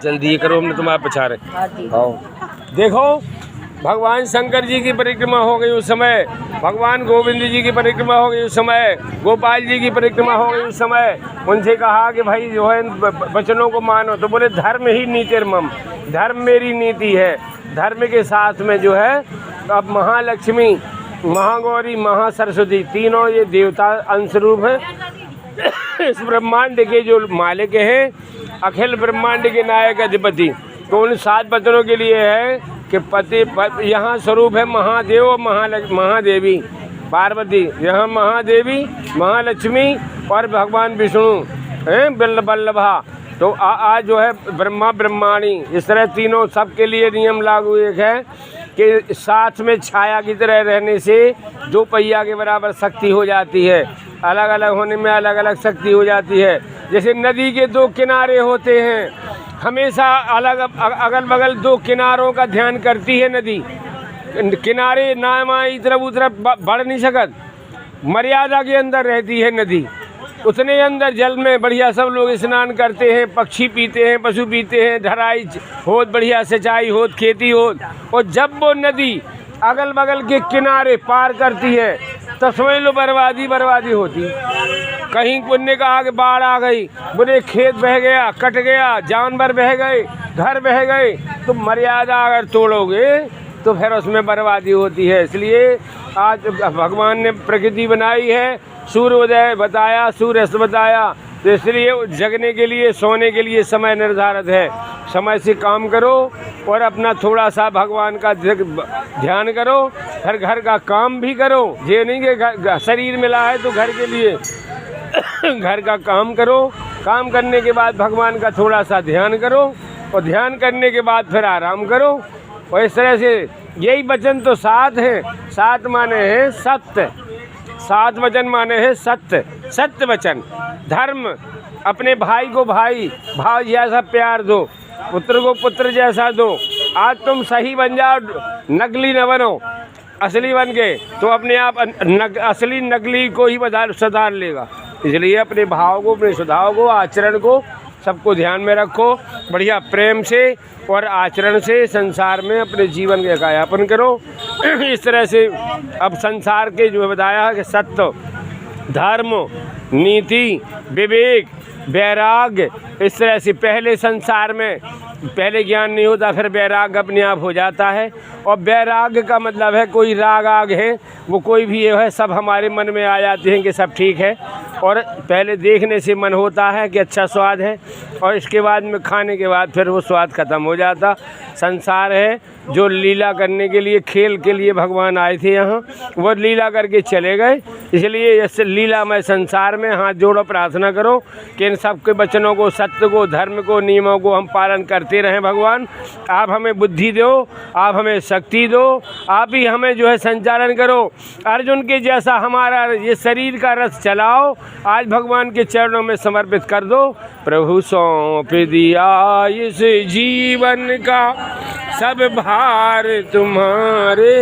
जल्दी ये करो, हमने तुम्हारे पछाड़े। आओ देखो, भगवान शंकर जी की परिक्रमा हो गई उस समय, भगवान गोविंद जी की परिक्रमा हो गई उस समय, गोपाल जी की परिक्रमा हो गई उस समय। उनसे कहा कि भाई जो है वचनों को मानो, तो बोले धर्म ही नीतिर्मम, धर्म मेरी नीति है। धर्म के साथ में जो है अब महालक्ष्मी, महागौरी, महासरस्वती तीनों ये देवता अंशरूप हैं। इस ब्रह्मांड के जो मालिक हैं, अखिल ब्रह्मांड के नायक अधिपति, तो उन 7 वचनों के लिए है कि पति यहाँ स्वरूप है महादेव और महादेवी पार्वती, यहाँ महादेवी, महालक्ष्मी और भगवान विष्णु हैं बल्लभा। तो आज जो है ब्रह्मा ब्रह्माणी, इस तरह तीनों सबके लिए नियम लागू एक है कि साथ में छाया की तरह रहने से 2 पहिया के बराबर शक्ति हो जाती है, अलग अलग होने में अलग अलग शक्ति हो जाती है। जैसे नदी के 2 किनारे होते हैं, हमेशा अलग अगल बगल 2 किनारों का ध्यान करती है नदी। किनारे ना इधर उधर बढ़ नहीं सकत, मर्यादा के अंदर रहती है नदी। उतने अंदर जल में बढ़िया सब लोग स्नान करते हैं, पक्षी पीते हैं, पशु पीते हैं, ढराई होत, बढ़िया सिंचाई होत, खेती होत। और जब वो नदी अगल बगल के किनारे पार करती है तो समझ लो बर्बादी होती। कहीं पुण्य कहा कि बाढ़ आ गई, बुरे खेत बह गया, कट गया, जानवर बह गए, घर बह गए, तो मर्यादा अगर तोड़ोगे तो फिर उसमें बर्बादी होती है। इसलिए आज भगवान ने प्रकृति बनाई है, सूर्योदय बताया, सूर्यास्त बताया, तो इसलिए जगने के लिए, सोने के लिए समय निर्धारित है। समय से काम करो और अपना थोड़ा सा भगवान का ध्यान करो, फिर घर का काम भी करो। ये नहीं कि शरीर मिला है तो घर के लिए घर का काम करो, काम करने के बाद भगवान का थोड़ा सा ध्यान करो और ध्यान करने के बाद फिर आराम करो। और इस तरह से यही वचन तो 7 हैं। 7 माने हैं सत्य, 7 वचन माने हैं सत्य, सत्य वचन। धर्म, अपने भाई को भाई जैसा प्यार दो, पुत्र को पुत्र जैसा दो। आज तुम सही बन जाओ, नकली न बनो, असली बन गए तो अपने आप असली नकली को ही सुधार लेगा। इसलिए अपने भाव को, अपने स्वभाव को, आचरण को, सबको ध्यान में रखो। बढ़िया प्रेम से और आचरण से संसार में अपने जीवन का यापन करो। इस तरह से अब संसार के जो बताया है कि सत्य, धर्म, नीति, विवेक, वैराग्य, इस तरह से पहले संसार में पहले ज्ञान नहीं होता, फिर वैराग्य अपने आप हो जाता है। और वैराग्य का मतलब है कोई राग आग है वो कोई भी है, सब हमारे मन में आ जाते हैं कि सब ठीक है। और पहले देखने से मन होता है कि अच्छा स्वाद है, और इसके बाद में खाने के बाद फिर वो स्वाद ख़त्म हो जाता। संसार है जो लीला करने के लिए, खेल के लिए भगवान आए थे यहाँ, वो लीला करके चले गए। इसलिए इस लीलामय संसार में हाथ जोड़ो, प्रार्थना करो कि इन सब के वचनों को, सत्य को, धर्म को, नियमों को हम पालन करते रहें। भगवान आप हमें बुद्धि दो, आप हमें शक्ति दो, आप ही हमें जो है संचालन करो। अर्जुन के जैसा हमारा ये शरीर का रथ चलाओ, आज भगवान के चरणों में समर्पित कर दो। प्रभु सौंप दिया इस जीवन का, सब भार तुम्हारे।